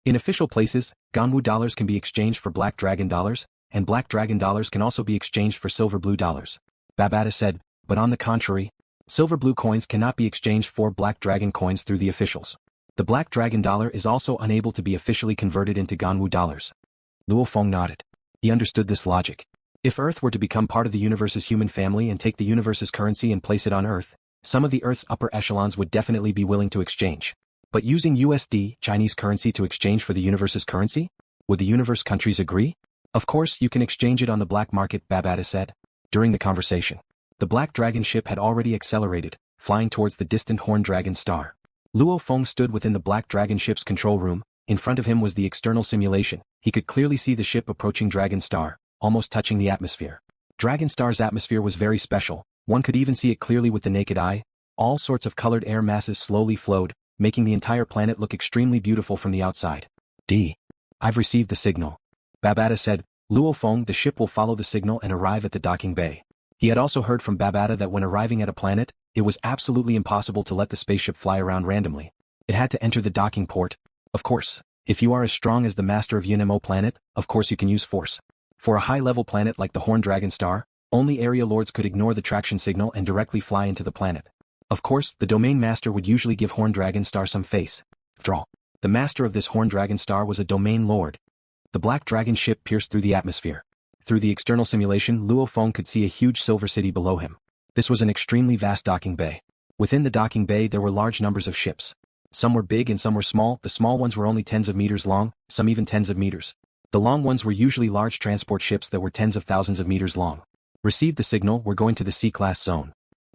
In official places, Ganwu dollars can be exchanged for black dragon dollars, and black dragon dollars can also be exchanged for silver blue dollars. Babata said, but on the contrary, silver blue coins cannot be exchanged for black dragon coins through the officials. The black dragon dollar is also unable to be officially converted into Ganwu dollars. LuoFeng nodded. He understood this logic. If Earth were to become part of the universe's human family and take the universe's currency and place it on Earth, some of the Earth's upper echelons would definitely be willing to exchange. But using USD, Chinese currency, to exchange for the universe's currency? Would the universe countries agree? Of course you can exchange it on the black market, Babata said. During the conversation, the black dragon ship had already accelerated, flying towards the distant horned dragon star. Luo Feng stood within the black dragon ship's control room. In front of him was the external simulation. He could clearly see the ship approaching Dragon Star, almost touching the atmosphere. Dragon Star's atmosphere was very special. One could even see it clearly with the naked eye. All sorts of colored air masses slowly flowed, making the entire planet look extremely beautiful from the outside. I've received the signal. Babata said. Luo Feng, the ship will follow the signal and arrive at the docking bay. He had also heard from Babata that when arriving at a planet, it was absolutely impossible to let the spaceship fly around randomly. It had to enter the docking port. Of course, if you are as strong as the master of Yinmo planet, of course you can use force. For a high-level planet like the Horned Dragon Star, only area lords could ignore the traction signal and directly fly into the planet. Of course, the domain master would usually give Horned Dragon Star some face. After all, the master of this Horned Dragon Star was a domain lord. The black dragon ship pierced through the atmosphere. Through the external simulation, Luo Feng could see a huge silver city below him. This was an extremely vast docking bay. Within the docking bay there were large numbers of ships. Some were big and some were small. The small ones were only tens of meters long, some even tens of meters. The long ones were usually large transport ships that were tens of thousands of meters long. Received the signal, we're going to the C-class zone.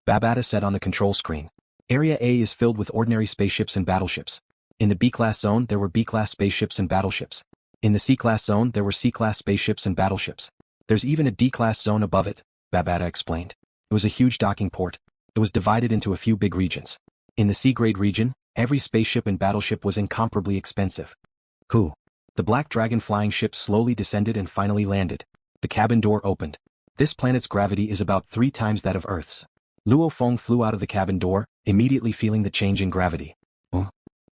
Babata said on the control screen. Area A is filled with ordinary spaceships and battleships. In the B-class zone there were B-class spaceships and battleships. In the C-class zone there were C-class spaceships and battleships. There's even a D-class zone above it, Babata explained. It was a huge docking port. It was divided into a few big regions. In the C-grade region, every spaceship and battleship was incomparably expensive. The black dragon flying ship slowly descended and finally landed. The cabin door opened. This planet's gravity is about 3 times that of Earth's. Luo Feng flew out of the cabin door, immediately feeling the change in gravity.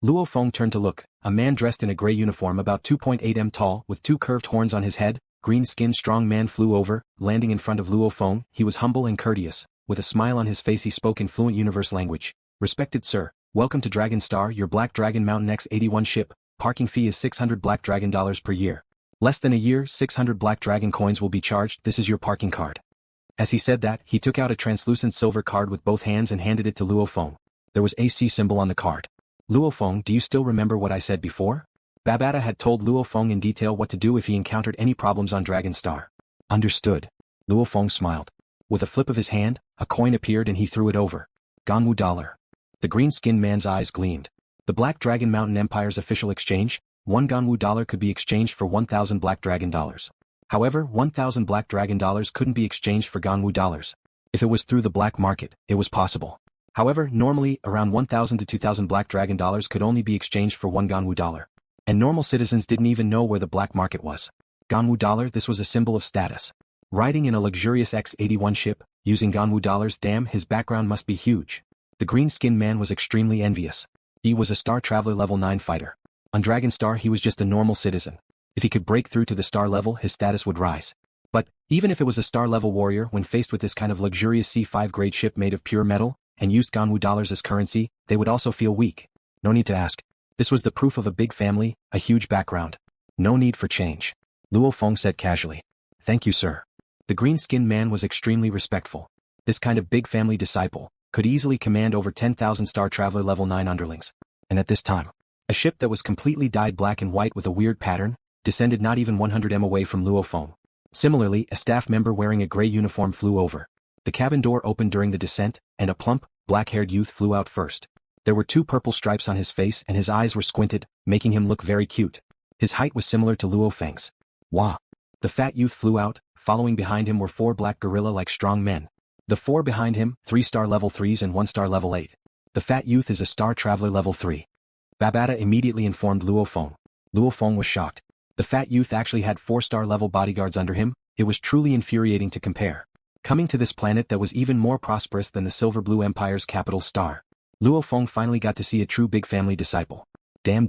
Luo Feng turned to look. A man dressed in a gray uniform about 2.8 m tall, with 2 curved horns on his head, green-skinned strong man flew over, landing in front of Luo Feng. He was humble and courteous. With a smile on his face he spoke in fluent universe language. Respected sir, welcome to Dragon Star, your Black Dragon Mountain X-81 ship. Parking fee is 600 black dragon dollars per year. Less than a year, 600 black dragon coins will be charged. This is your parking card. As he said that, he took out a translucent silver card with both hands and handed it to Luo Feng. There was a C symbol on the card. Luo Feng, do you still remember what I said before? Babata had told Luo Feng in detail what to do if he encountered any problems on Dragon Star. Understood. Luo Feng smiled. With a flip of his hand, a coin appeared and he threw it over. Ganwu dollar. The green-skinned man's eyes gleamed. The Black Dragon Mountain Empire's official exchange, 1 Ganwu dollar could be exchanged for 1,000 black dragon dollars. However, 1,000 black dragon dollars couldn't be exchanged for Ganwu dollars. If it was through the black market, it was possible. However, normally, around 1,000 to 2,000 black dragon dollars could only be exchanged for 1 Ganwu dollar. And normal citizens didn't even know where the black market was. Ganwu dollar, this was a symbol of status. Riding in a luxurious X-81 ship, using Ganwu dollars, damn, his background must be huge. The green-skinned man was extremely envious. He was a Star Traveler level 9 fighter. On Dragon Star he was just a normal citizen. If he could break through to the star level his status would rise. But, even if it was a star level warrior, when faced with this kind of luxurious C5 grade ship made of pure metal, and used Ganwu dollars as currency, they would also feel weak. No need to ask. This was the proof of a big family, a huge background. No need for change. Luo Feng said casually. Thank you sir. The green-skinned man was extremely respectful. This kind of big family disciple could easily command over 10,000 Star Traveler level 9 underlings. And at this time, a ship that was completely dyed black and white with a weird pattern, descended not even 100 m away from Luo Feng. Similarly, a staff member wearing a gray uniform flew over. The cabin door opened during the descent, and a plump, black-haired youth flew out first. There were 2 purple stripes on his face and his eyes were squinted, making him look very cute. His height was similar to Luo Feng's. Wah! The fat youth flew out. Following behind him were 4 black gorilla-like strong men. The 4 behind him, 3 star level 3s and 1 star level 8. The fat youth is a Star Traveler level 3. Babata immediately informed Luo Feng. Luo Feng was shocked. The fat youth actually had 4-star level bodyguards under him. It was truly infuriating to compare. Coming to this planet that was even more prosperous than the Silver Blue Empire's capital star, Luo Feng finally got to see a true big family disciple. Damn.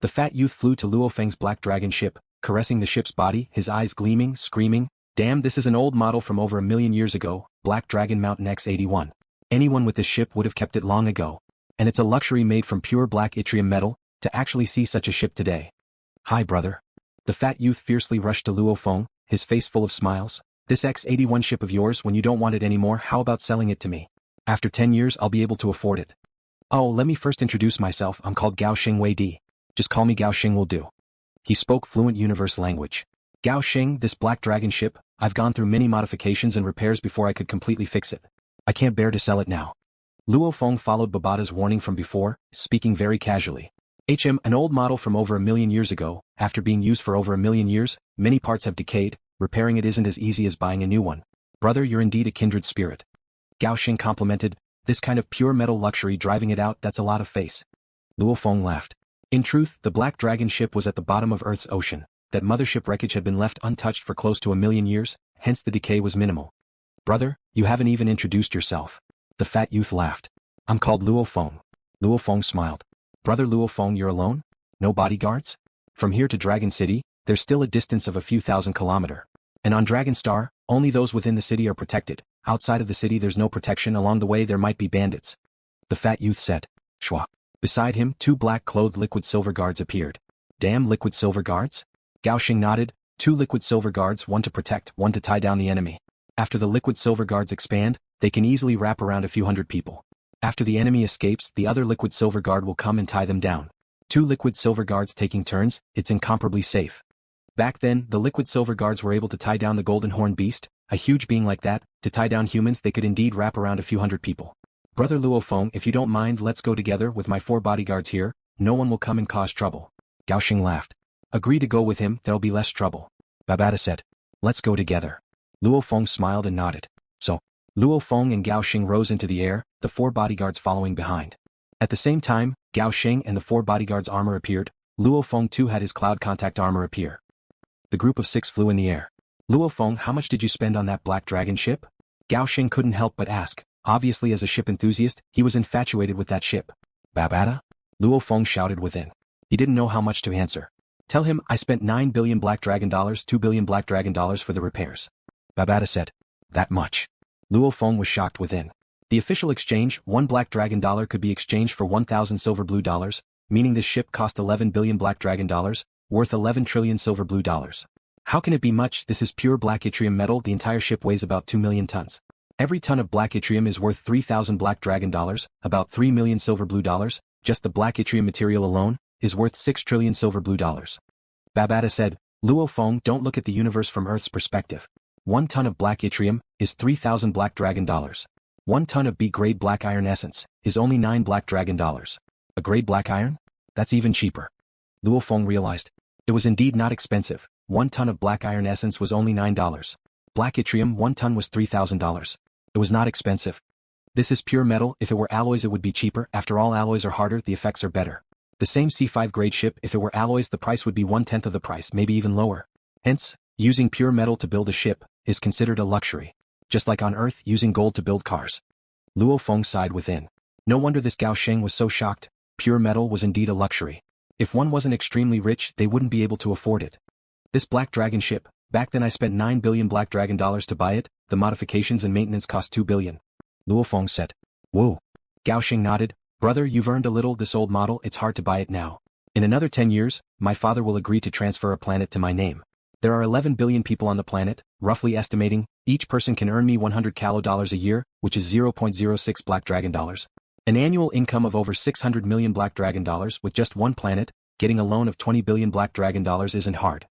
The fat youth flew to Luo Feng's black dragon ship, caressing the ship's body, his eyes gleaming, screaming, "Damn, this is an old model from over 1,000,000 years ago, Black Dragon Mountain X81. Anyone with this ship would have kept it long ago. And it's a luxury made from pure black yttrium metal, to actually see such a ship today." "Hi brother." The fat youth fiercely rushed to Luo Feng, his face full of smiles. "This X81 ship of yours, when you don't want it anymore, how about selling it to me? After 10 years I'll be able to afford it." "Oh, let me first introduce myself, I'm called Gao Sheng Wei D. Just call me Gao Sheng will do." He spoke fluent universe language. "Gao Sheng, this black dragon ship, I've gone through many modifications and repairs before I could completely fix it. I can't bear to sell it now." Luo Feng followed Babata's warning from before, speaking very casually. An old model from over 1,000,000 years ago, after being used for over 1,000,000 years, many parts have decayed, repairing it isn't as easy as buying a new one. Brother, you're indeed a kindred spirit. Gao Sheng complimented, "This kind of pure metal luxury driving it out, that's a lot of face." Luo Feng laughed. In truth, the black dragon ship was at the bottom of Earth's ocean. That mothership wreckage had been left untouched for close to 1,000,000 years, hence the decay was minimal. "Brother, you haven't even introduced yourself." The fat youth laughed. "I'm called Luo Feng." Luo Feng smiled. "Brother Luo Feng, you're alone? No bodyguards? From here to Dragon City, there's still a distance of a few thousand kilometers. And on Dragon Star, only those within the city are protected. Outside of the city there's no protection. Along the way there might be bandits." The fat youth said. Shwa. Beside him, 2 black-clothed liquid silver guards appeared. "Damn, liquid silver guards?" Gao Sheng nodded. 2 liquid silver guards, one to protect, one to tie down the enemy. After the liquid silver guards expand, they can easily wrap around a few hundred people. After the enemy escapes, the other liquid silver guard will come and tie them down. 2 liquid silver guards taking turns, it's incomparably safe. Back then, the liquid silver guards were able to tie down the golden horn beast, a huge being like that. To tie down humans they could indeed wrap around a few hundred people. "Brother Luo Feng, if you don't mind, let's go together with my 4 bodyguards here, no one will come and cause trouble." Gao Sheng laughed. "Agree to go with him, there'll be less trouble." Babata said. "Let's go together." Luo Feng smiled and nodded. So, Luo Feng and Gao Sheng rose into the air, the 4 bodyguards following behind. At the same time, Gao Sheng and the 4 bodyguards' armor appeared. Luo Feng too had his cloud contact armor appear. The group of 6 flew in the air. "Luo Feng, how much did you spend on that black dragon ship?" Gao Sheng couldn't help but ask. Obviously as a ship enthusiast, he was infatuated with that ship. "Babata?" Luo Feng shouted within. He didn't know how much to answer. "Tell him I spent 9 billion black dragon dollars, 2 billion black dragon dollars for the repairs." Babata said. "That much?" Luo Feng was shocked within. The official exchange, 1 black dragon dollar could be exchanged for 1,000 silver blue dollars, meaning this ship cost 11 billion black dragon dollars, worth 11 trillion silver blue dollars. How can it be much? This is pure black yttrium metal. The entire ship weighs about 2 million tons. Every ton of black yttrium is worth 3,000 black dragon dollars, about 3 million silver blue dollars. Just the black yttrium material alone is worth 6 trillion silver blue dollars. Babata said, "Luo Feng, don't look at the universe from Earth's perspective. 1 ton of black yttrium is 3,000 black dragon dollars. 1 ton of B-grade black iron essence is only 9 black dragon dollars. A grade black iron? That's even cheaper." Luo Feng realized. It was indeed not expensive. 1 ton of black iron essence was only $9. Black yttrium 1 ton was $3,000. It was not expensive. This is pure metal. If it were alloys it would be cheaper. After all, alloys are harder, the effects are better. The same C5 grade ship, if it were alloys the price would be 1/10 of the price, maybe even lower. Hence, using pure metal to build a ship is considered a luxury. Just like on Earth using gold to build cars. Luo Feng sighed within. No wonder this Gao Sheng was so shocked. Pure metal was indeed a luxury. If one wasn't extremely rich, they wouldn't be able to afford it. This black dragon ship, back then I spent 9 billion black dragon dollars to buy it, the modifications and maintenance cost 2 billion. Luo Feng said. "Whoa." Gao Sheng nodded. "Brother, you've earned a little. This old model, it's hard to buy it now. In another 10 years, my father will agree to transfer a planet to my name. There are 11 billion people on the planet, roughly estimating, each person can earn me 100 calo dollars a year, which is 0.06 black dragon dollars. An annual income of over 600 million black dragon dollars with just 1 planet, getting a loan of 20 billion black dragon dollars isn't hard."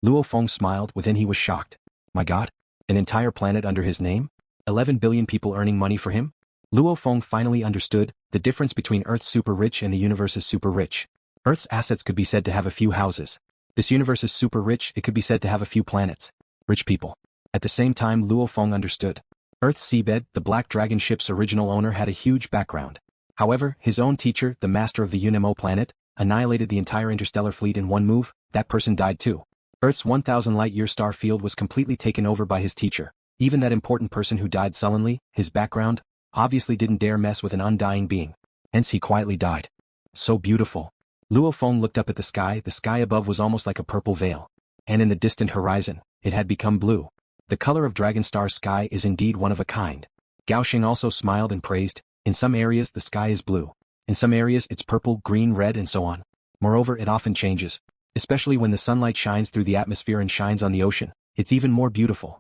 Luo Feng smiled, within he was shocked. My god, an entire planet under his name? 11 billion people earning money for him? Luo Feng finally understood the difference between Earth's super rich and the universe's super rich. Earth's assets could be said to have a few houses. This universe is super rich, it could be said to have a few planets. Rich people. At the same time Luo Feng understood. Earth's seabed, the Black Dragon ship's original owner had a huge background. However, his own teacher, the master of the UNMO planet, annihilated the entire interstellar fleet in one move. That person died too. Earth's 1,000 light-year star field was completely taken over by his teacher. Even that important person who died sullenly, his background, obviously didn't dare mess with an undying being. Hence he quietly died. So beautiful. Luo Feng looked up at the sky above was almost like a purple veil. And in the distant horizon, it had become blue. The color of Dragonstar's sky is indeed one of a kind. Gao Sheng also smiled and praised, in some areas the sky is blue. In some areas it's purple, green, red and so on. Moreover, it often changes. Especially when the sunlight shines through the atmosphere and shines on the ocean, it's even more beautiful.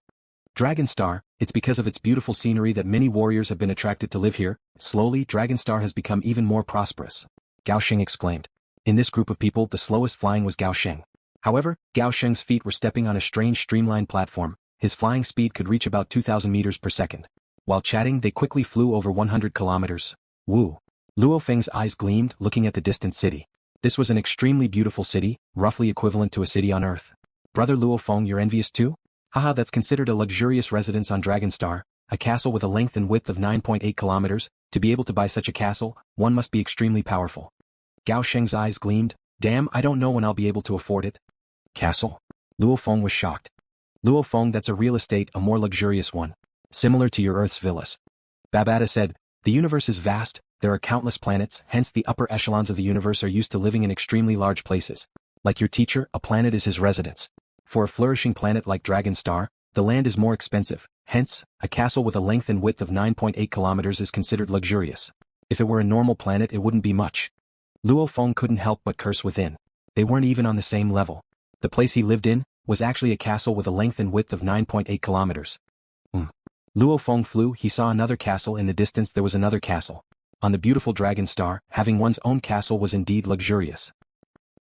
Dragonstar, it's because of its beautiful scenery that many warriors have been attracted to live here. Slowly, Dragonstar has become even more prosperous. Gao Sheng exclaimed. In this group of people, the slowest flying was Gao Sheng. However, Gao Sheng's feet were stepping on a strange streamlined platform. His flying speed could reach about 2,000 meters per second. While chatting, they quickly flew over 100 kilometers. Woo! Luo Feng's eyes gleamed, looking at the distant city. This was an extremely beautiful city, roughly equivalent to a city on Earth. Brother Luo Feng, you're envious too? Haha, that's considered a luxurious residence on Dragonstar, a castle with a length and width of 9.8 kilometers. To be able to buy such a castle, one must be extremely powerful. Gao Sheng's eyes gleamed. Damn, I don't know when I'll be able to afford it. Castle? Luo Feng was shocked. Luo Feng, that's a real estate, a more luxurious one. Similar to your Earth's villas. Babata said, the universe is vast, there are countless planets, hence the upper echelons of the universe are used to living in extremely large places. Like your teacher, a planet is his residence. For a flourishing planet like Dragonstar, the land is more expensive, hence, a castle with a length and width of 9.8 kilometers is considered luxurious. If it were a normal planet it wouldn't be much. Luo Feng couldn't help but curse within. They weren't even on the same level. The place he lived in was actually a castle with a length and width of 9.8 kilometers. Luo Feng flew, he saw another castle in the distance. There was another castle. On the beautiful Dragonstar, having one's own castle was indeed luxurious.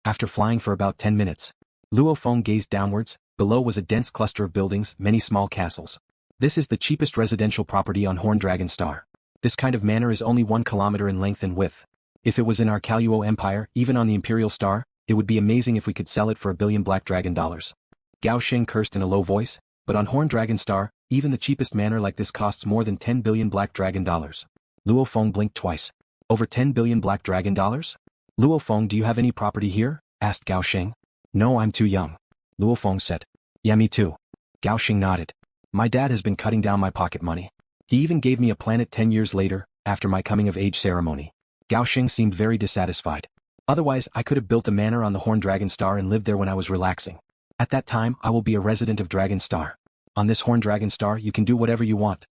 After flying for about 10 minutes, Luo Feng gazed downwards. Below was a dense cluster of buildings, many small castles. This is the cheapest residential property on Horn Dragonstar. This kind of manor is only 1 kilometer in length and width. If it was in our Kaluo Empire, even on the Imperial Star, it would be amazing if we could sell it for $1 billion black dragon dollars. Gao Sheng cursed in a low voice, but on Horn Dragonstar, even the cheapest manor like this costs more than 10 billion black dragon dollars. Luo Feng blinked twice. Over 10 billion black dragon dollars? Luo Feng, do you have any property here? Asked Gao Sheng. No, I'm too young. Luo Feng said. Yeah, me too. Gao Sheng nodded. My dad has been cutting down my pocket money. He even gave me a planet 10 years later, after my coming of age ceremony. Gao Sheng seemed very dissatisfied. Otherwise, I could have built a manor on the Horn Dragonstar and lived there when I was relaxing. At that time, I will be a resident of Dragonstar. On this Horn Dragonstar, you can do whatever you want.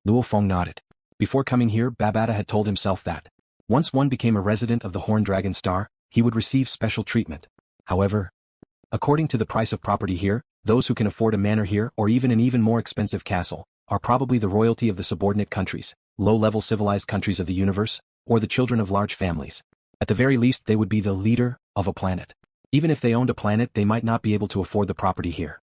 Luo Feng nodded. Before coming here, Babata had told himself that once one became a resident of the Horn Dragonstar, he would receive special treatment. However, according to the price of property here, those who can afford a manor here or even an even more expensive castle are probably the royalty of the subordinate countries, low-level civilized countries of the universe, or the children of large families. At the very least, they would be the leader of a planet. Even if they owned a planet, they might not be able to afford the property here.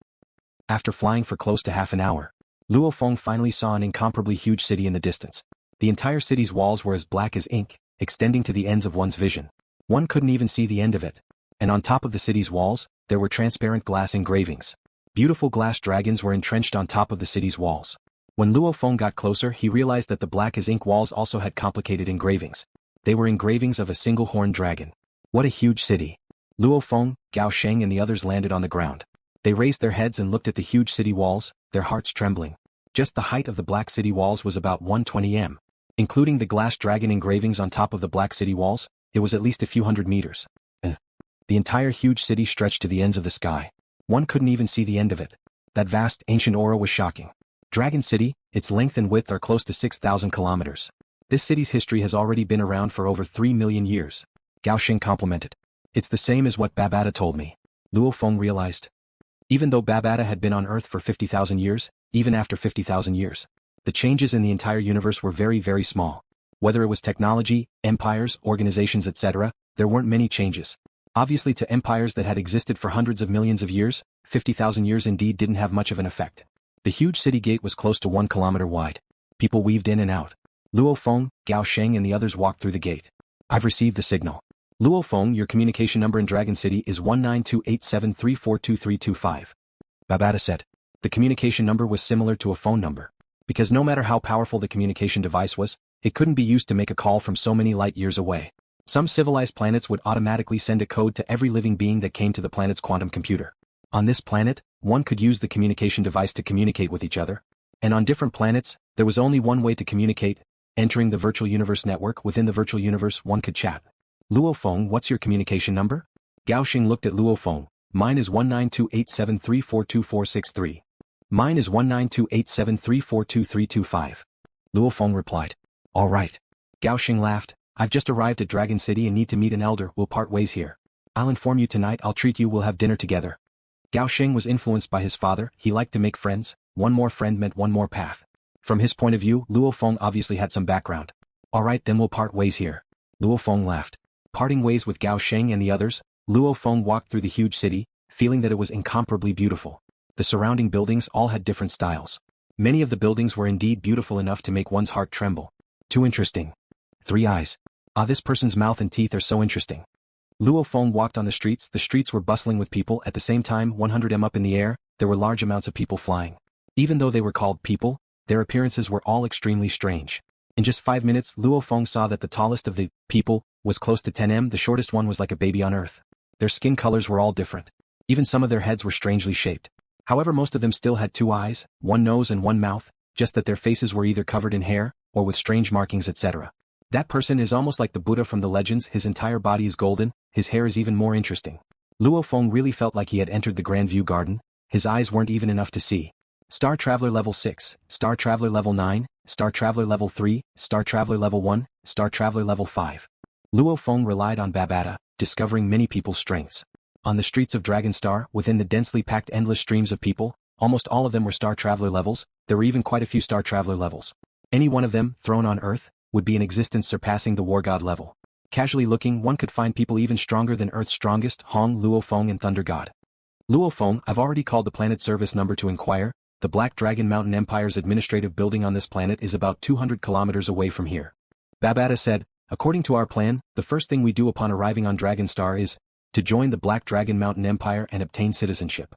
After flying for close to half an hour, Luo Feng finally saw an incomparably huge city in the distance. The entire city's walls were as black as ink, extending to the ends of one's vision. One couldn't even see the end of it. And on top of the city's walls, there were transparent glass engravings. Beautiful glass dragons were entrenched on top of the city's walls. When Luo Feng got closer, he realized that the black as ink walls also had complicated engravings. They were engravings of a single horned dragon. What a huge city! Luo Feng, Gao Sheng and the others landed on the ground. They raised their heads and looked at the huge city walls, their hearts trembling. Just the height of the black city walls was about 120 m. Including the glass dragon engravings on top of the black city walls, it was at least a few hundred meters. The entire huge city stretched to the ends of the sky. One couldn't even see the end of it. That vast, ancient aura was shocking. Dragon City, its length and width are close to 6,000 kilometers. This city's history has already been around for over 3 million years. Gao Sheng complimented. It's the same as what Babata told me. Luo Feng realized. Even though Babata had been on Earth for 50,000 years, even after 50,000 years, the changes in the entire universe were very, very small. Whether it was technology, empires, organizations, etc., there weren't many changes. Obviously, to empires that had existed for hundreds of millions of years, 50,000 years indeed didn't have much of an effect. The huge city gate was close to 1 kilometer wide. People weaved in and out. Luo Feng, Gao Sheng and the others walked through the gate. I've received the signal. Luo Feng, your communication number in Dragon City is 19287342325. Babata said. The communication number was similar to a phone number. Because no matter how powerful the communication device was, it couldn't be used to make a call from so many light years away. Some civilized planets would automatically send a code to every living being that came to the planet's quantum computer. On this planet, one could use the communication device to communicate with each other. And on different planets, there was only one way to communicate, entering the virtual universe network. Within the virtual universe one could chat. Luo Feng, what's your communication number? Gao Sheng looked at Luo Feng. Mine is 19287342463. Mine is 19287342325. Luo Feng replied. All right. Gao Sheng laughed. I've just arrived at Dragon City and need to meet an elder. We'll part ways here. I'll inform you tonight. I'll treat you. We'll have dinner together. Gao Sheng was influenced by his father. He liked to make friends. One more friend meant one more path. From his point of view, Luo Feng obviously had some background. All right, then we'll part ways here. Luo Feng laughed. Parting ways with Gao Sheng and the others, Luo Feng walked through the huge city, feeling that it was incomparably beautiful. The surrounding buildings all had different styles. Many of the buildings were indeed beautiful enough to make one's heart tremble. Too interesting. 3 eyes. Ah, this person's mouth and teeth are so interesting. Luo Feng walked on the streets. The streets were bustling with people. At the same time, 100 m up in the air, there were large amounts of people flying. Even though they were called people, their appearances were all extremely strange. In just 5 minutes, Luo Feng saw that the tallest of the people was close to 10 m. The shortest one was like a baby on earth. Their skin colors were all different. Even some of their heads were strangely shaped. However, most of them still had 2 eyes, 1 nose and 1 mouth, just that their faces were either covered in hair, or with strange markings, etc. That person is almost like the Buddha from the legends. His entire body is golden, his hair is even more interesting. Luo Feng really felt like he had entered the Grand View Garden. His eyes weren't even enough to see. Star Traveler level 6, Star Traveler level 9, Star Traveler level 3, Star Traveler level 1, Star Traveler level 5. Luo Feng relied on Babata, discovering many people's strengths. On the streets of Dragonstar, within the densely packed endless streams of people, almost all of them were Star Traveler levels. There were even quite a few Star Traveler levels. Any one of them, thrown on Earth, would be an existence surpassing the War God level. Casually looking, one could find people even stronger than Earth's strongest, Hong, Luo Feng and Thunder God. Luo Feng, I've already called the planet service number to inquire. The Black Dragon Mountain Empire's administrative building on this planet is about 200 kilometers away from here. Babata said, according to our plan, the first thing we do upon arriving on Dragonstar is to join the Black Dragon Mountain Empire and obtain citizenship.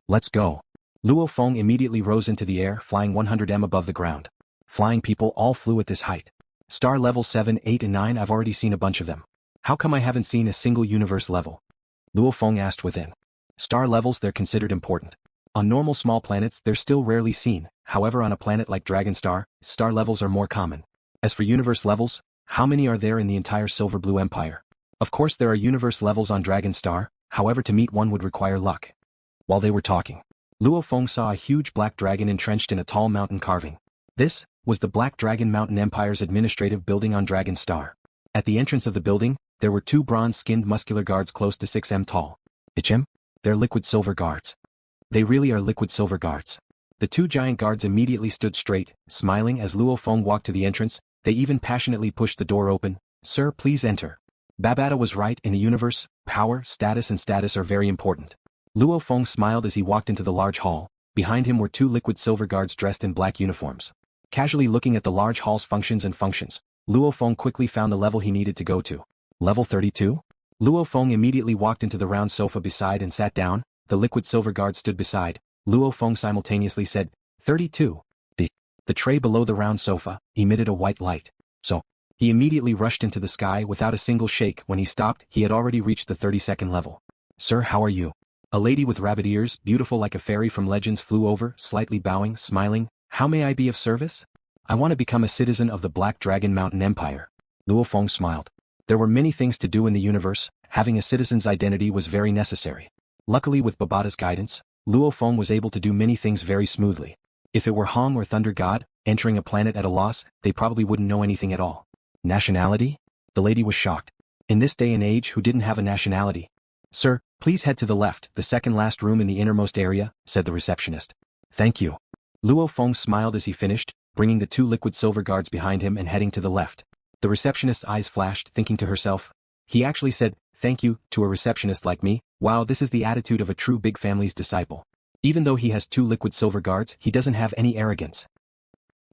Let's go. Luo Feng immediately rose into the air, flying 100 m above the ground. Flying people all flew at this height. Star level 7, 8 and 9, I've already seen a bunch of them. How come I haven't seen a single universe level? Luo Feng asked within. Star levels, they're considered important. On normal small planets, they're still rarely seen. However, on a planet like Dragonstar, star levels are more common. As for universe levels, how many are there in the entire Silver Blue Empire? Of course there are universe levels on Dragonstar, however to meet one would require luck. While they were talking, Luo Feng saw a huge black dragon entrenched in a tall mountain carving. This was the Black Dragon Mountain Empire's administrative building on Dragonstar. At the entrance of the building, there were 2 bronze-skinned muscular guards close to 6 m tall. Yttrium? They're liquid silver guards. They really are liquid silver guards. The 2 giant guards immediately stood straight, smiling as Luo Feng walked to the entrance. They even passionately pushed the door open. Sir, please enter. Babata was right. In the universe, power, status and status are very important. Luo Feng smiled as he walked into the large hall. Behind him were 2 liquid silver guards dressed in black uniforms. Casually looking at the large hall's functions, Luo Feng quickly found the level he needed to go to. Level 32? Luo Feng immediately walked into the round sofa beside and sat down. The liquid silver guard stood beside. Luo Feng simultaneously said, 32. The tray below the round sofa emitted a white light. So, he immediately rushed into the sky without a single shake. When he stopped, he had already reached the 32nd level. Sir, how are you? A lady with rabbit ears, beautiful like a fairy from legends, flew over, slightly bowing, smiling. How may I be of service? I want to become a citizen of the Black Dragon Mountain Empire. Luo Feng smiled. There were many things to do in the universe. Having a citizen's identity was very necessary. Luckily, with Babata's guidance, Luo Feng was able to do many things very smoothly. If it were Hong or Thunder God, entering a planet at a loss, they probably wouldn't know anything at all. Nationality? The lady was shocked. In this day and age, who didn't have a nationality? Sir, please head to the left, the second last room in the innermost area, said the receptionist. Thank you. Luo Feng smiled as he finished, bringing the 2 liquid silver guards behind him and heading to the left. The receptionist's eyes flashed, thinking to herself. He actually said, thank you, to a receptionist like me. Wow, this is the attitude of a true big family's disciple. Even though he has 2 liquid silver guards, he doesn't have any arrogance.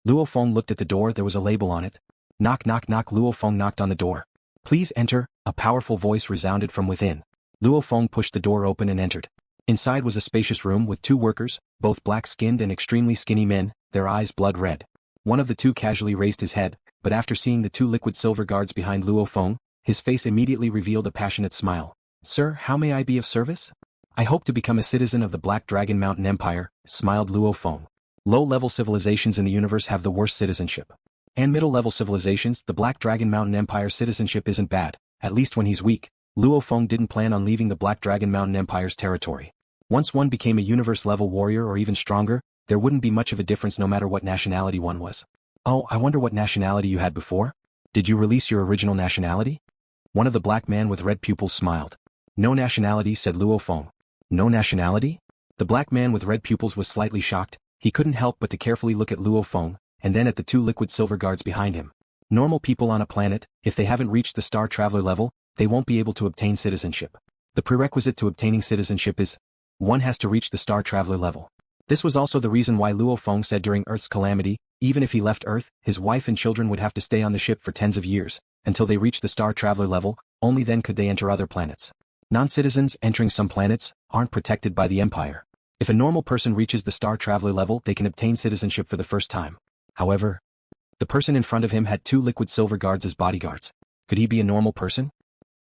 Luo Feng looked at the door. There was a label on it. Knock knock knock. Luo Feng knocked on the door. Please enter. A powerful voice resounded from within. Luo Feng pushed the door open and entered. Inside was a spacious room with 2 workers, both black-skinned and extremely skinny men, their eyes blood red. One of the 2 casually raised his head, but after seeing the 2 liquid silver guards behind Luo Feng, his face immediately revealed a passionate smile. Sir, how may I be of service? I hope to become a citizen of the Black Dragon Mountain Empire, smiled Luo Feng. Low-level civilizations in the universe have the worst citizenship. And middle-level civilizations, the Black Dragon Mountain Empire citizenship isn't bad. at least when he's weak. Luo Feng didn't plan on leaving the Black Dragon Mountain Empire's territory. Once one became a universe-level warrior or even stronger, there wouldn't be much of a difference no matter what nationality one was. Oh, I wonder what nationality you had before? Did you release your original nationality? One of the black man with red pupils smiled. No nationality, said Luo Feng. No nationality? The black man with red pupils was slightly shocked. He couldn't help but to carefully look at Luo Feng, and then at the two liquid silver guards behind him. Normal people on a planet, if they haven't reached the Star Traveler level, they won't be able to obtain citizenship. The prerequisite to obtaining citizenship is, one has to reach the Star Traveler level. This was also the reason why Luo Feng said during Earth's calamity, even if he left Earth, his wife and children would have to stay on the ship for tens of years, until they reach the Star Traveler level, only then could they enter other planets. Non-citizens entering some planets aren't protected by the Empire. If a normal person reaches the Star Traveler level, they can obtain citizenship for the first time. However, the person in front of him had two liquid silver guards as bodyguards. Could he be a normal person?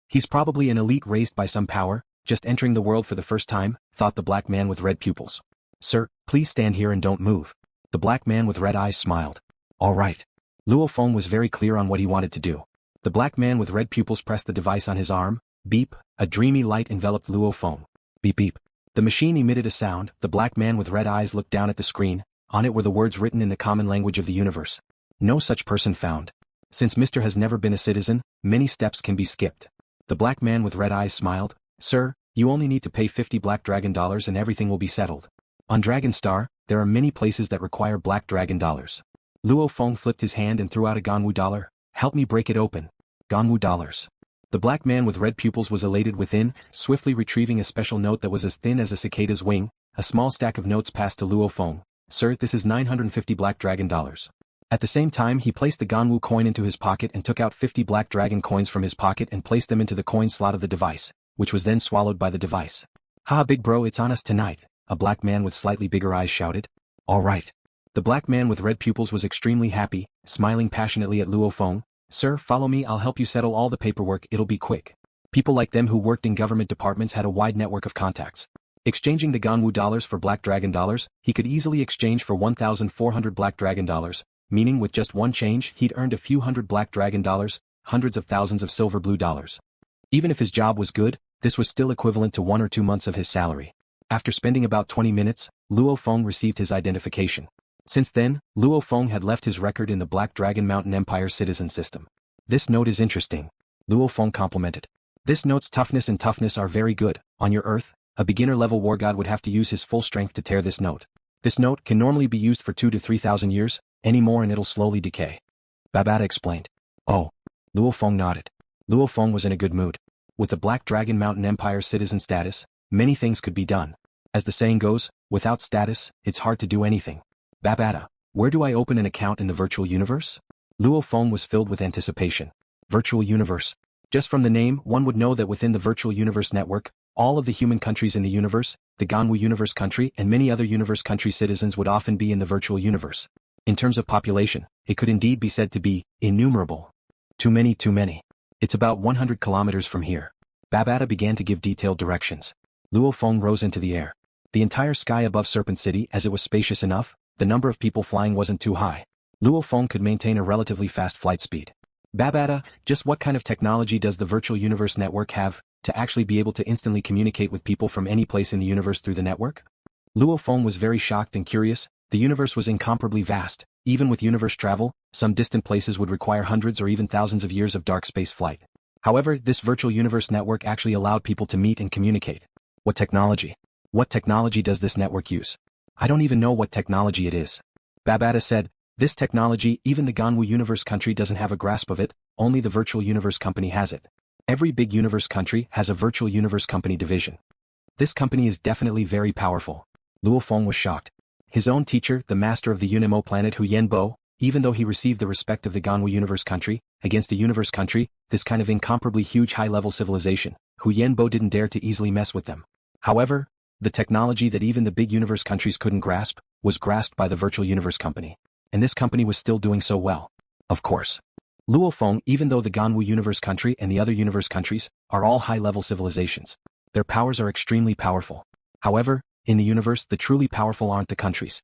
He's probably an elite raised by some power, just entering the world for the first time, thought the black man with red pupils. Sir, please stand here and don't move. The black man with red eyes smiled. All right. Luo Feng was very clear on what he wanted to do. The black man with red pupils pressed the device on his arm. Beep, a dreamy light enveloped Luo Feng. Beep beep. The machine emitted a sound. The black man with red eyes looked down at the screen. On it were the words written in the common language of the universe. No such person found. Since Mr. has never been a citizen, many steps can be skipped. The black man with red eyes smiled. Sir, you only need to pay 50 black dragon dollars and everything will be settled. On Dragon Star, there are many places that require black dragon dollars. Luo Feng flipped his hand and threw out a Ganwu dollar. Help me break it open. Ganwu dollars. The black man with red pupils was elated within, swiftly retrieving a special note that was as thin as a cicada's wing. A small stack of notes passed to Luo Feng. Sir, this is 950 black dragon dollars. At the same time he placed the Ganwu coin into his pocket and took out 50 black dragon coins from his pocket and placed them into the coin slot of the device, which was then swallowed by the device. Ha big bro, it's on us tonight, a black man with slightly bigger eyes shouted. All right. The black man with red pupils was extremely happy, smiling passionately at Luo Feng. Sir, follow me, I'll help you settle all the paperwork, it'll be quick. People like them who worked in government departments had a wide network of contacts. Exchanging the Ganwu dollars for black dragon dollars, he could easily exchange for 1,400 black dragon dollars, meaning with just one change he'd earned a few hundred black dragon dollars, hundreds of thousands of silver blue dollars. Even if his job was good, this was still equivalent to 1 or 2 months of his salary. After spending about 20 minutes, Luo Feng received his identification. Since then, Luo Feng had left his record in the Black Dragon Mountain Empire citizen system. This note is interesting. Luo Feng complimented. This note's toughness and toughness are very good. On your Earth, a beginner-level war god would have to use his full strength to tear this note. This note can normally be used for 2,000 to 3,000 years, any more and it'll slowly decay. Babata explained. Oh. Luo Feng nodded. Luo Feng was in a good mood. With the Black Dragon Mountain Empire citizen status, many things could be done. As the saying goes, without status, it's hard to do anything. Babata, where do I open an account in the virtual universe? Luo Feng was filled with anticipation. Virtual universe. Just from the name, one would know that within the virtual universe network, all of the human countries in the universe, the Ganwu universe country and many other universe country citizens would often be in the virtual universe. In terms of population, it could indeed be said to be innumerable. Too many, too many. It's about 100 kilometers from here. Babata began to give detailed directions. Luo Feng rose into the air. The entire sky above Serpent City, as it was spacious enough, the number of people flying wasn't too high. Luo Feng could maintain a relatively fast flight speed. Babata, just what kind of technology does the virtual universe network have, to actually be able to instantly communicate with people from any place in the universe through the network? Luo Feng was very shocked and curious. The universe was incomparably vast. Even with universe travel, some distant places would require hundreds or even thousands of years of dark space flight. However, this virtual universe network actually allowed people to meet and communicate. What technology? What technology does this network use? I don't even know what technology it is. Babata said, this technology, even the Ganwu universe country doesn't have a grasp of it, only the virtual universe company has it. Every big universe country has a virtual universe company division. This company is definitely very powerful. Luo Feng was shocked. His own teacher, the master of the Unimo planet Hu Yenbo, even though he received the respect of the Ganwu universe country, against a universe country, this kind of incomparably huge high-level civilization, Hu Yenbo didn't dare to easily mess with them. However, the technology that even the big universe countries couldn't grasp, was grasped by the virtual universe company. And this company was still doing so well. Of course. Luo Feng, even though the Ganwu universe country and the other universe countries are all high-level civilizations, their powers are extremely powerful. However, in the universe the truly powerful aren't the countries.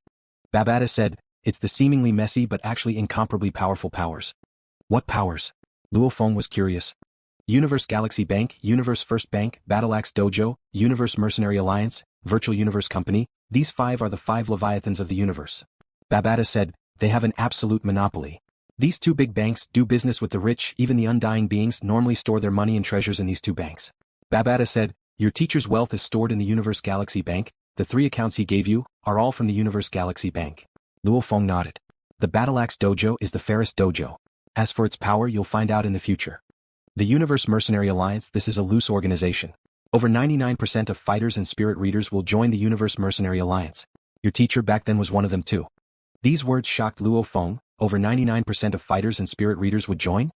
Babata said, it's the seemingly messy but actually incomparably powerful powers. What powers? Luo Feng was curious. Universe Galaxy Bank, Universe First Bank, Battleaxe Dojo, Universe Mercenary Alliance, Virtual Universe Company, these 5 are the 5 leviathans of the universe. Babata said, they have an absolute monopoly. These 2 big banks do business with the rich, even the undying beings normally store their money and treasures in these 2 banks. Babata said, your teacher's wealth is stored in the Universe Galaxy Bank, the 3 accounts he gave you, are all from the Universe Galaxy Bank. LuoFeng nodded. The Battleaxe Dojo is the fairest dojo. As for its power you'll find out in the future. The Universe Mercenary Alliance, this is a loose organization. Over 99% of fighters and spirit readers will join the Universe Mercenary Alliance. Your teacher back then was one of them too. These words shocked Luo Feng. Over 99% of fighters and spirit readers would join?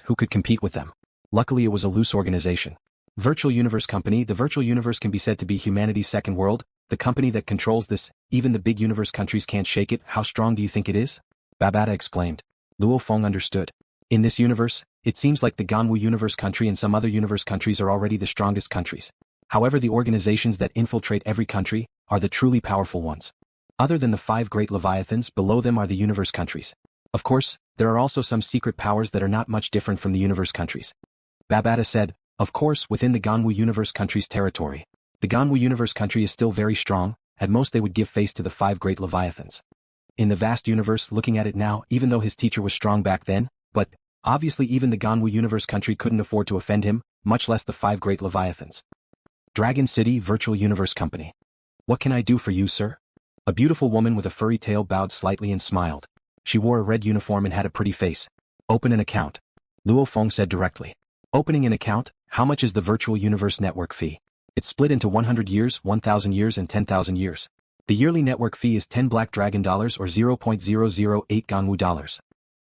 Who could compete with them? Luckily it was a loose organization. Virtual Universe Company, the virtual universe can be said to be humanity's second world, the company that controls this, even the big universe countries can't shake it. How strong do you think it is? Babata exclaimed. Luo Feng understood. In this universe, it seems like the Ganwu universe country and some other universe countries are already the strongest countries. However, the organizations that infiltrate every country are the truly powerful ones. Other than the 5 great leviathans, below them are the universe countries. Of course, there are also some secret powers that are not much different from the universe countries. Babata said, of course, within the Ganwu universe country's territory. The Ganwu universe country is still very strong, at most they would give face to the 5 great leviathans. In the vast universe, looking at it now, even though his teacher was strong back then, but obviously even the Ganwu universe country couldn't afford to offend him, much less the 5 great leviathans. Dragon City Virtual Universe Company. What can I do for you, sir? A beautiful woman with a furry tail bowed slightly and smiled. She wore a red uniform and had a pretty face. Open an account. Luo Feng said directly. Opening an account, how much is the Virtual Universe network fee? It's split into 100 years, 1,000 years and 10,000 years. The yearly network fee is 10 Black Dragon dollars or 0.008 Ganwu dollars.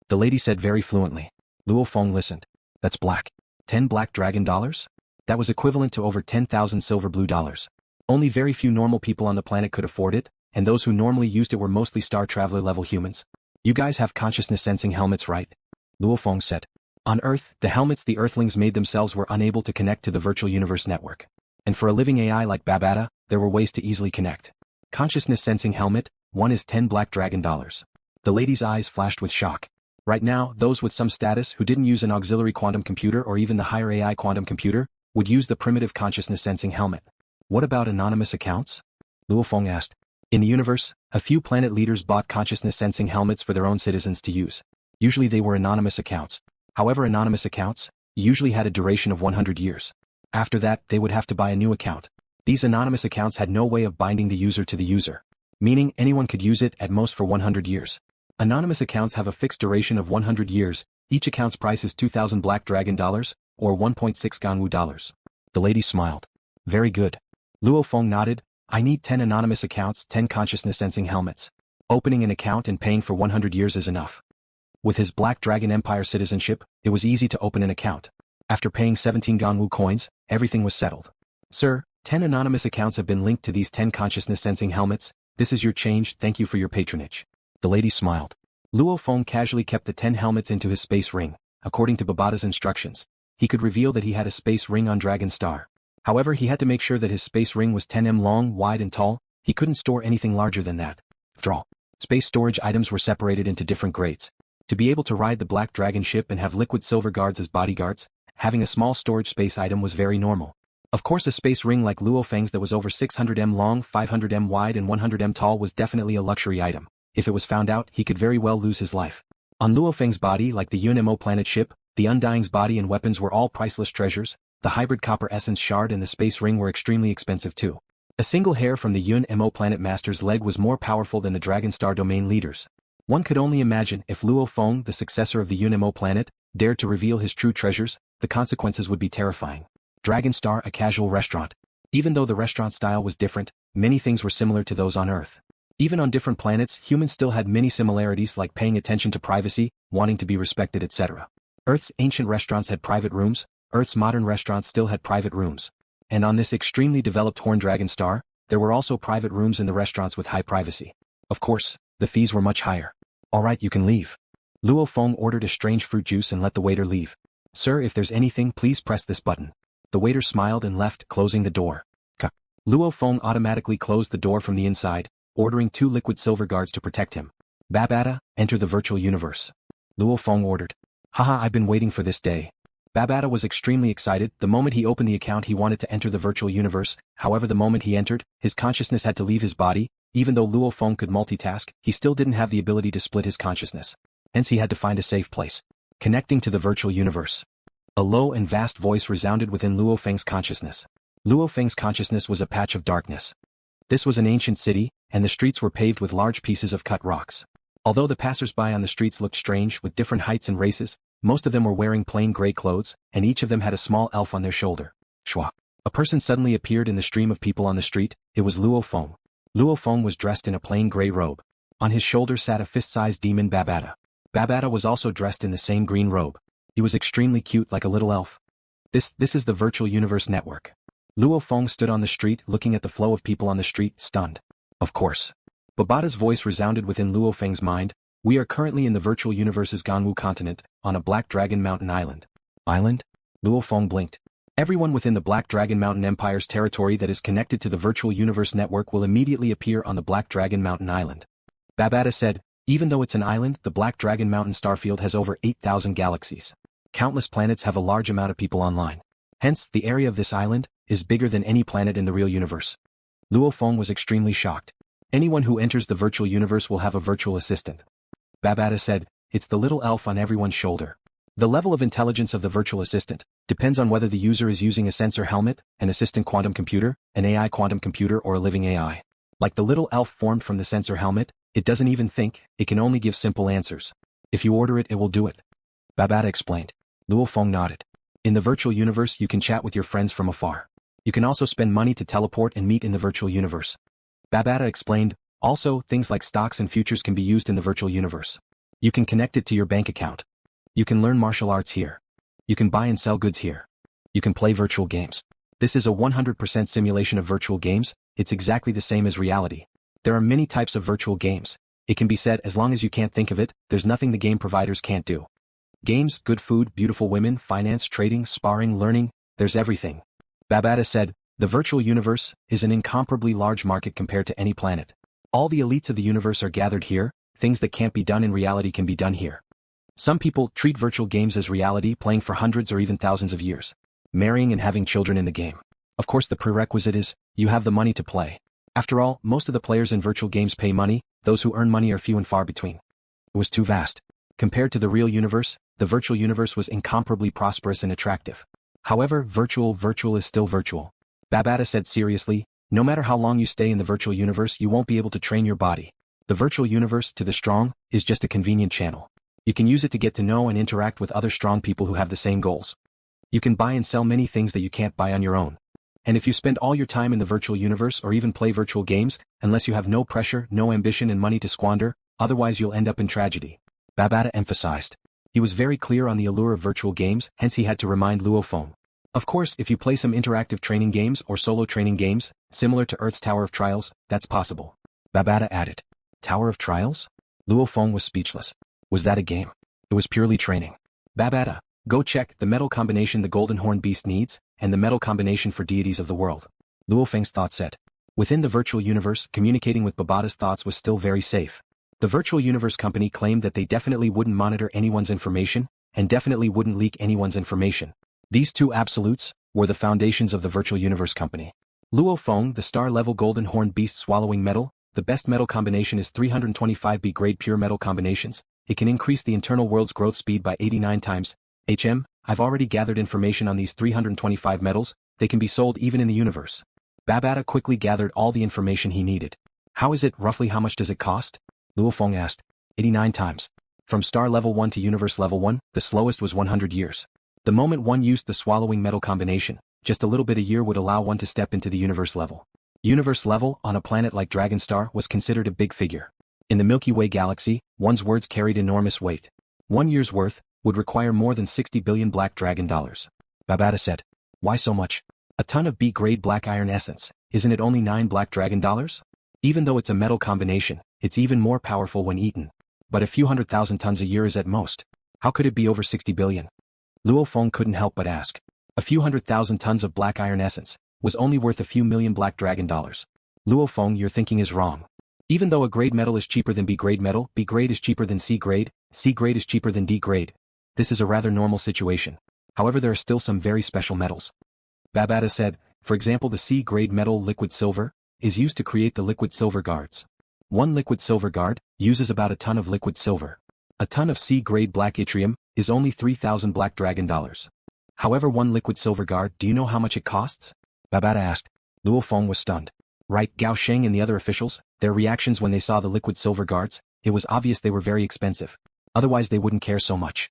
The lady said very fluently. Luo Feng listened. That's black. 10 Black Dragon dollars? That was equivalent to over 10,000 silver blue dollars. Only very few normal people on the planet could afford it, and those who normally used it were mostly Star Traveler level humans. You guys have consciousness sensing helmets, right? Luo Feng said. On Earth, the helmets the Earthlings made themselves were unable to connect to the Virtual Universe network. And for a living AI like Babata, there were ways to easily connect. Consciousness sensing helmet, one is 10 Black Dragon dollars. The lady's eyes flashed with shock. Right now, those with some status who didn't use an auxiliary quantum computer or even the higher AI quantum computer, would use the primitive consciousness sensing helmet. What about anonymous accounts? Luo Feng asked. In the universe, a few planet leaders bought consciousness sensing helmets for their own citizens to use. Usually they were anonymous accounts. However, anonymous accounts usually had a duration of 100 years. After that, they would have to buy a new account. These anonymous accounts had no way of binding the user to the user, meaning anyone could use it at most for 100 years. Anonymous accounts have a fixed duration of 100 years, each account's price is 2,000 Black Dragon dollars, or 1.6 Ganwu dollars. The lady smiled. Very good. Luo Feng nodded. I need 10 anonymous accounts, 10 consciousness sensing helmets. Opening an account and paying for 100 years is enough. With his Black Dragon Empire citizenship, it was easy to open an account. After paying 17 Ganwu coins, everything was settled. Sir, 10 anonymous accounts have been linked to these 10 consciousness sensing helmets. This is your change, thank you for your patronage. The lady smiled. Luo Feng casually kept the 10 helmets into his space ring. According to Babata's instructions, he could reveal that he had a space ring on Dragon Star. However, he had to make sure that his space ring was 10 long, wide and tall. He couldn't store anything larger than that. After all, space storage items were separated into different grades. To be able to ride the Black Dragon ship and have liquid silver guards as bodyguards, having a small storage space item was very normal. Of course, a space ring like Luo Feng's that was over 600 long, 500 wide and 100 tall was definitely a luxury item. If it was found out, he could very well lose his life. On Luo Feng's body, like the Yun-Mo planet ship, the Undying's body and weapons were all priceless treasures. The hybrid copper essence shard and the space ring were extremely expensive too. A single hair from the Yun-Mo planet master's leg was more powerful than the Dragon Star domain leaders. One could only imagine if Luo Feng, the successor of the Yun-Mo planet, dared to reveal his true treasures, the consequences would be terrifying. Dragon Star, a casual restaurant. Even though the restaurant style was different, many things were similar to those on Earth. Even on different planets, humans still had many similarities like paying attention to privacy, wanting to be respected, etc. Earth's ancient restaurants had private rooms, Earth's modern restaurants still had private rooms. And on this extremely developed Horn Dragon Star, there were also private rooms in the restaurants with high privacy. Of course, the fees were much higher. Alright, you can leave. Luo Feng ordered a strange fruit juice and let the waiter leave. Sir, if there's anything, please press this button. The waiter smiled and left, closing the door. Luo Feng automatically closed the door from the inside, ordering 2 liquid silver guards to protect him. Babata, enter the virtual universe. Luo Feng ordered. Haha, I've been waiting for this day. Babata was extremely excited. The moment he opened the account he wanted to enter the virtual universe, however the moment he entered, his consciousness had to leave his body. Even though Luo Feng could multitask, he still didn't have the ability to split his consciousness. Hence he had to find a safe place. Connecting to the virtual universe. A low and vast voice resounded within Luo Feng's consciousness. Luo Feng's consciousness was a patch of darkness. This was an ancient city, and the streets were paved with large pieces of cut rocks. Although the passers-by on the streets looked strange with different heights and races, most of them were wearing plain gray clothes, and each of them had a small elf on their shoulder. Shwa. A person suddenly appeared in the stream of people on the street. It was Luo Feng. Luo Feng was dressed in a plain gray robe. On his shoulder sat a fist-sized demon Babata. Babata was also dressed in the same green robe. He was extremely cute like a little elf. This is the virtual universe network. Luo Feng stood on the street looking at the flow of people on the street, stunned. Of course. Babata's voice resounded within Luo Feng's mind. We are currently in the virtual universe's Ganwu continent, on a Black Dragon Mountain island. Island? Luo Feng blinked. Everyone within the Black Dragon Mountain Empire's territory that is connected to the virtual universe network will immediately appear on the Black Dragon Mountain island. Babata said, even though it's an island, the Black Dragon Mountain starfield has over 8,000 galaxies. Countless planets have a large amount of people online. Hence, the area of this island is bigger than any planet in the real universe. Luo Feng was extremely shocked. Anyone who enters the virtual universe will have a virtual assistant. Babata said, it's the little elf on everyone's shoulder. The level of intelligence of the virtual assistant depends on whether the user is using a sensor helmet, an assistant quantum computer, an AI quantum computer or a living AI. Like the little elf formed from the sensor helmet, it doesn't even think, it can only give simple answers. If you order it, it will do it. Babata explained. Luo Feng nodded. In the virtual universe you can chat with your friends from afar. You can also spend money to teleport and meet in the virtual universe. Babata explained, also, things like stocks and futures can be used in the virtual universe. You can connect it to your bank account. You can learn martial arts here. You can buy and sell goods here. You can play virtual games. This is a 100% simulation of virtual games. It's exactly the same as reality. There are many types of virtual games. It can be said as long as you can't think of it, there's nothing the game providers can't do. Games, good food, beautiful women, finance, trading, sparring, learning, there's everything. Babata said, the virtual universe is an incomparably large market compared to any planet. All the elites of the universe are gathered here, things that can't be done in reality can be done here. Some people treat virtual games as reality, playing for hundreds or even thousands of years. Marrying and having children in the game. Of course the prerequisite is, you have the money to play. After all, most of the players in virtual games pay money, those who earn money are few and far between. It was too vast. Compared to the real universe, the virtual universe was incomparably prosperous and attractive. However, virtual is still virtual. Babata said seriously, no matter how long you stay in the virtual universe you won't be able to train your body. The virtual universe, to the strong, is just a convenient channel. You can use it to get to know and interact with other strong people who have the same goals. You can buy and sell many things that you can't buy on your own. And if you spend all your time in the virtual universe or even play virtual games, unless you have no pressure, no ambition and money to squander, otherwise you'll end up in tragedy. Babata emphasized. He was very clear on the allure of virtual games, hence he had to remind Luo Feng. Of course, if you play some interactive training games or solo training games, similar to Earth's Tower of Trials, that's possible. Babata added. Tower of Trials? Luo Feng was speechless. Was that a game? It was purely training. Babata, go check the metal combination the Golden Horn Beast needs, and the metal combination for deities of the world. Luo Feng's thought said. Within the virtual universe, communicating with Babata's thoughts was still very safe. The virtual universe company claimed that they definitely wouldn't monitor anyone's information, and definitely wouldn't leak anyone's information. These two absolutes were the foundations of the virtual universe company. Luo Feng, the star-level Golden Horn Beast swallowing metal, the best metal combination is 325 B-grade pure metal combinations. It can increase the internal world's growth speed by 89 times. I've already gathered information on these 325 metals, they can be sold even in the universe. Babata quickly gathered all the information he needed. How is it, roughly how much does it cost? Luo Feng asked. 89 times. From star level 1 to universe level 1, the slowest was 100 years. The moment one used the swallowing metal combination, just a little bit a year would allow one to step into the universe level. Universe level, on a planet like Dragonstar, was considered a big figure. In the Milky Way galaxy, one's words carried enormous weight. 1 year's worth would require more than 60 billion black dragon dollars. Babata said. Why so much? A ton of B-grade black iron essence, isn't it only 9 black dragon dollars? Even though it's a metal combination, it's even more powerful when eaten. But a few 100,000 tons a year is at most. How could it be over 60 billion? Luo Feng couldn't help but ask. A few 100,000 tons of black iron essence was only worth a few million black dragon dollars. Luo Feng, your thinking is wrong. Even though a grade metal is cheaper than B-grade metal, B-grade is cheaper than C-grade is cheaper than D-grade. This is a rather normal situation. However, there are still some very special metals. Babata said, for example, the C-grade metal liquid silver is used to create the liquid silver guards. One liquid silver guard uses about a ton of liquid silver. A ton of C-grade black yttrium is only 3,000 black dragon dollars. However, one liquid silver guard, do you know how much it costs? Babata asked. Luo Feng was stunned. Right, Gao Sheng and the other officials, their reactions when they saw the liquid silver guards, it was obvious they were very expensive. Otherwise they wouldn't care so much.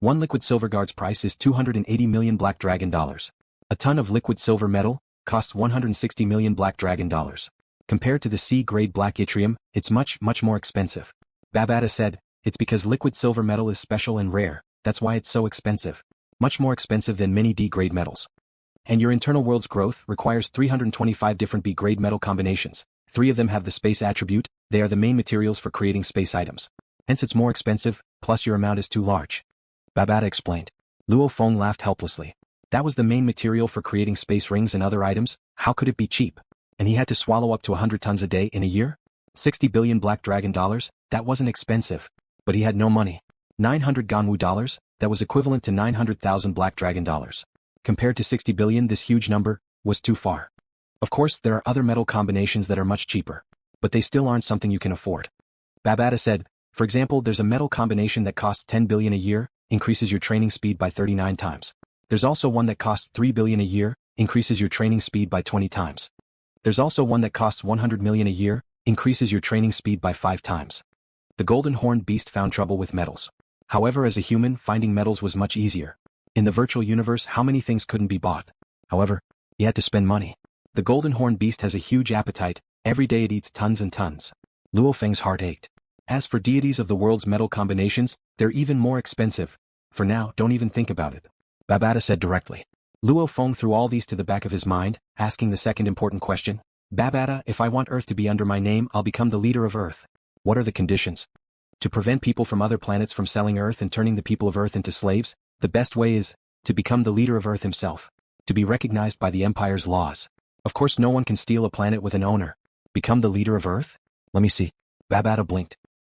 One liquid silver guard's price is 280 million black dragon dollars. A ton of liquid silver metal costs 160 million black dragon dollars. Compared to the C-grade black yttrium, it's much more expensive. Babata said, it's because liquid silver metal is special and rare, that's why it's so expensive. Much more expensive than many D-grade metals. And your internal world's growth requires 325 different B-grade metal combinations. 3 of them have the space attribute, they are the main materials for creating space items. Hence it's more expensive, plus your amount is too large. Babata explained. Luo Feng laughed helplessly. That was the main material for creating space rings and other items, how could it be cheap? And he had to swallow up to 100 tons a day in a year? 60 billion black dragon dollars, that wasn't expensive. But he had no money. 900 Ganwu dollars, that was equivalent to 900,000 black dragon dollars. Compared to 60 billion, this huge number was too far. Of course, there are other metal combinations that are much cheaper. But they still aren't something you can afford. Babata said, for example, there's a metal combination that costs 10 billion a year, increases your training speed by 39 times. There's also one that costs 3 billion a year, increases your training speed by 20 times. There's also one that costs 100 million a year, increases your training speed by 5 times. The golden horned beast found trouble with metals. However, as a human, finding metals was much easier. In the virtual universe, how many things couldn't be bought? However, he had to spend money. The golden horned beast has a huge appetite, every day it eats tons and tons. Luo Feng's heart ached. As for deities of the world's metal combinations, they're even more expensive. For now, don't even think about it. Babata said directly. Luo Feng threw all these to the back of his mind, asking the second important question. Babata, if I want Earth to be under my name, I'll become the leader of Earth. What are the conditions? To prevent people from other planets from selling Earth and turning the people of Earth into slaves, the best way is to become the leader of Earth himself. To be recognized by the Empire's laws. Of course no one can steal a planet with an owner. Become the leader of Earth? Let me see. Babata blinked.